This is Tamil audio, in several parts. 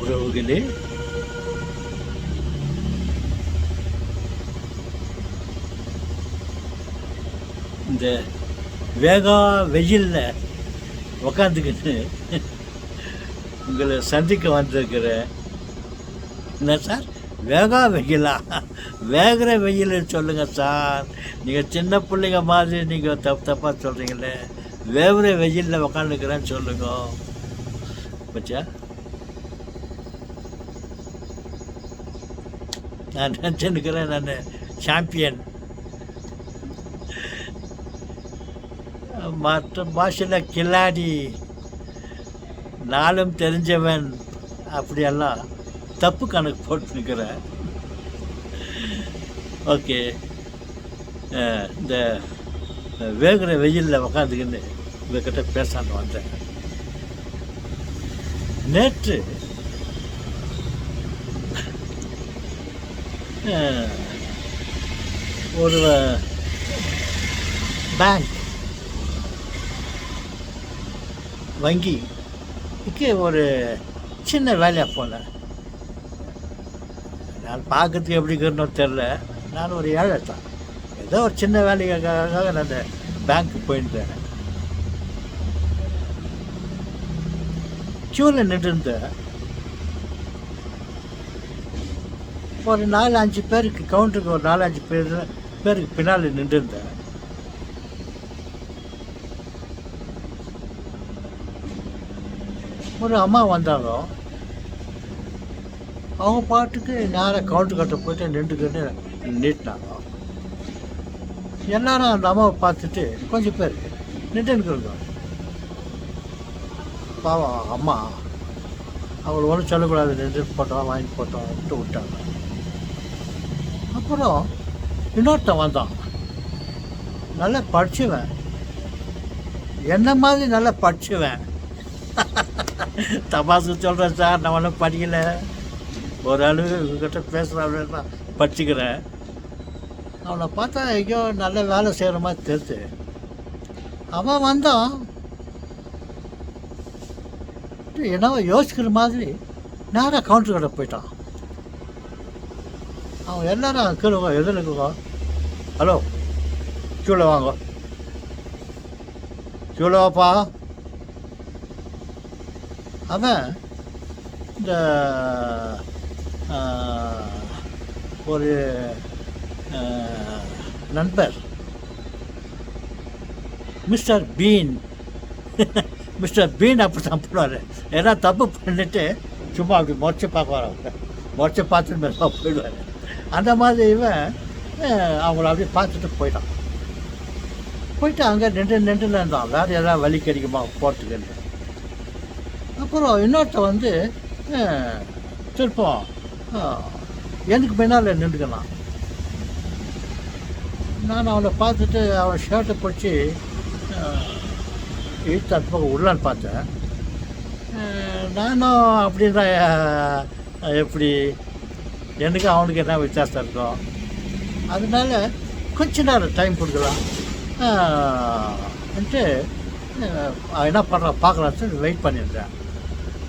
உறவுகளே, இந்த வேகா வெயிலில் உக்காந்துக்கிட்டு உங்களை சந்திக்க வந்திருக்கிற. என்ன சார் வேகா வெயிலா? வேகிற வெயில் சொல்லுங்கள் சார். நீங்கள் சின்ன பிள்ளைங்க மாதிரி நீங்கள் தப்பாக சொல்கிறீங்களே. வேகிற வெயிலில் உக்காந்துக்கிறேன்னு சொல்லுங்க. பச்சா நான் நினச்சிருக்கிறேன் நான் சாம்பியன். மற்ற பாஷையில் கில்லாடி, நாளும் தெரிஞ்சவன், அப்படியெல்லாம் தப்பு கணக்கு போட்டுருக்கிறேன். ஓகே, இந்த வேகிற வெயிலில் உக்காந்துக்கின்னு உங்ககிட்ட பேசாமல் வந்தேன். நேற்று ஒரு வங்கிக்கு ஒரு சின்ன வேலையாக போனேன். நான் பார்க்கறதுக்கு எப்படி இருக்கணும் தெரில. நான் ஒரு ஏழை தான். ஏதோ ஒரு சின்ன வேலைக்காக நான் பேங்க்கு போயிருந்தேன். க்யூவில் நின்றுருந்தேன். ஒரு 4-5 பேருக்கு, கவுண்டருக்கு ஒரு 4-5 பேருக்கு பின்னால் நின்றுருந்தேன். ஒரு அம்மா வந்தாங்க. அவங்க பாட்டுக்கு நேராக கவுண்டர் கட்ட போய்ட்டு நின்றுக்கிட்டு நீட்டினாங்க. எல்லாரும் அந்த அம்மாவை பார்த்துட்டு கொஞ்சம் பேர் நின்றுருக்குறோங்க. பாவம் அம்மா, அவங்கள ஒன்றும் சொல்லக்கூடாது, நின்று போட்டோம் வாங்கி போட்டோம்ட்டு விட்டாங்க. அப்புறம் இன்னொருத்தன் வந்தான். நல்லா படிச்சுவேன், என்ன மாதிரி நல்லா படிச்சுவேன். தபாசு சொல்கிறேன் சார், நான் ஒன்றும் படிக்கலை, ஒரு அளவு இவங்ககிட்ட பேசுகிறேன், நான் படிச்சுக்கிறேன். அவனை பார்த்தா எங்கேயோ நல்ல வேலை செய்கிற மாதிரி தெரியுது. அவன் வந்தான், என்னவோ யோசிக்கிற மாதிரி நேராக கவுண்டர் கடை போயிட்டான். அவன் எல்லாரும் கீழே எதில் இருக்குங்க, ஹலோ கீழே வாங்க, கீழே வாப்பா. அவன் இந்த ஒரு நண்பர் மிஸ்டர் பீன் அப்படி தான் பண்ணுவார். ஏன்னா தப்பு பண்ணிட்டு சும்மா அப்படி முறைச்சி பார்க்குவார், முறைச்சி பார்த்துட்டு மெதுவாக போயிடுவார். அந்த மாதிரி இவன் அவங்கள அப்படியே பார்த்துட்டு போயிட்டு அங்கே நின்று இருந்தான். வேறு எதாவது வலி கிடைக்குமா போகிறதுக்கு. அப்புறம் இன்னொருத்த வந்து திருப்பம் எனக்கு பின்னால் நின்றுக்கலாம். நான் அவனை பார்த்துட்டு அவன் ஷர்ட்டை பிடிச்சி இழுத்து அந்த பக்கம் உள்ளான்னு பார்த்தேன். நானும் அப்படின்னா எப்படி, எனக்கு அவனுக்கு என்ன வித்தியாசம் இருக்கும். அதனால கொஞ்ச நேரம் டைம் கொடுக்கலாம் என்ன பண்ணுறான் பார்க்கலான்னு வெயிட் பண்ணியிருந்தேன்.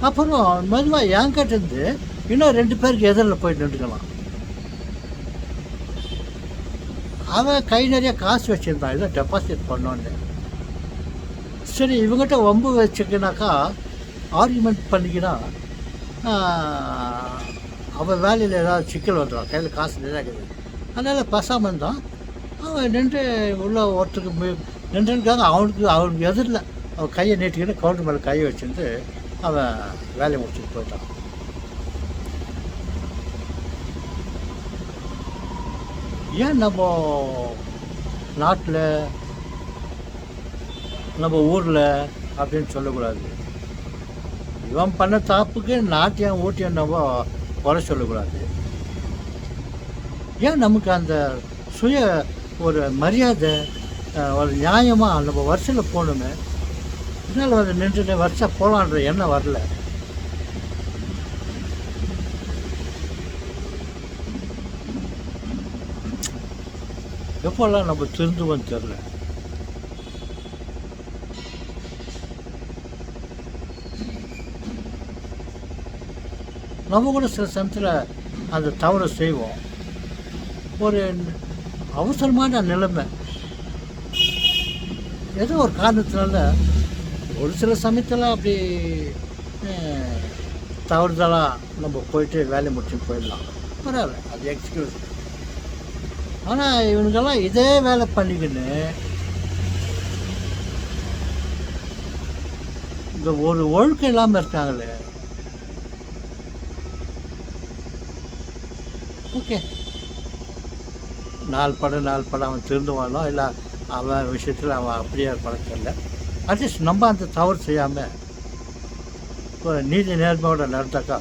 அப்புறம் மெதுவாக என்கிட்ட இருந்து இன்னும் 2 பேருக்கு எதிரில் போய் நின்றுக்கலாம். அவன் கை நிறைய காசு வச்சுருந்தான், இதை டெபாசிட் பண்ணோன்னு. சரி, இவங்ககிட்ட வம்பு வச்சுக்கினாக்கா, ஆர்குமெண்ட் பண்ணிக்கினா அவன் வேலையில் ஏதாவது சிக்கல் வந்துடும், கையில் காசு நிறையா இருக்குது. அதனால் பேசாமல் இருந்தான். அவன் நின்று உள்ள ஒருத்தருக்கு நின்றுக்காக அவனுக்கு எதிரில் அவன் கையை நீட்டிக்கிட்டு கவுண்டர் மேலே கையை வச்சுருந்து அவன் வேலையை முடிச்சுட்டு போயிட்டான். ஏன் நம்ம நாட்டில், நம்ம ஊரில் அப்படின்னு சொல்லக்கூடாது? இவன் பண்ண தாப்புக்கு நாட்டியம் ஊட்டியம் நம்ம குறை சொல்லக்கூடாது. ஏன் நமக்கு அந்த சுய ஒரு மரியாதை, ஒரு நியாயமாக நம்ம வரிசையில் போகணுமே. இதனால் வந்து நின்று வருஷம் போகலான்ற எண்ணம் வரல. எப்போல்லாம் நம்ம திருந்துவோன்னு தெரில. நம்ம கூட சில சமயத்தில் அந்த தவறை செய்வோம். ஒரு அவசரமான நிலைமை, ஏதோ ஒரு காரணத்தினால ஒரு சில சமயத்தில் அப்படி தவறுதலாக நம்ம போயிட்டு வேலையை முடிச்சுட்டு போயிடலாம், பரவாயில்ல, அது எக்ஸ்கியூஸ். ஆனால் இவனுங்கெல்லாம் இதே வேலை பண்ணிக்கின்னு இந்த ஒரு ஒழுக்கம் இல்லாமல் இருக்காங்களே. ஓகே, 4 படம் அவன் திருந்துவானோ இல்லை அவன் விஷயத்தில் அவன் அப்படியே பழக்கல. அட்லீஸ்ட் நம்ம அந்த தவறு செய்யாமல் ஒரு நீதி நேர்மையோட நடந்தாக்கா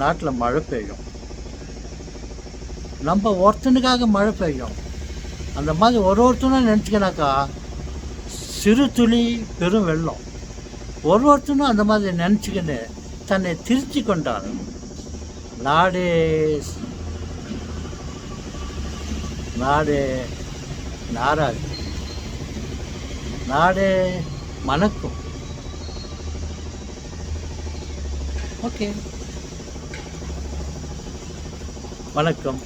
நாட்டில் மழை பெய்யும். நம்ம ஒருத்தனுக்காக மழை பெய்யும். அந்த மாதிரி ஒருத்தனும் நினச்சிக்கினாக்கா சிறு துளி பெரும் வெள்ளம். ஒருத்தனும் அந்த மாதிரி நினச்சிக்கின்னு தன்னை திருத்தி கொண்டான். நாடே நாராது, நாடே மணக்கும். ஓகே, வணக்கம்.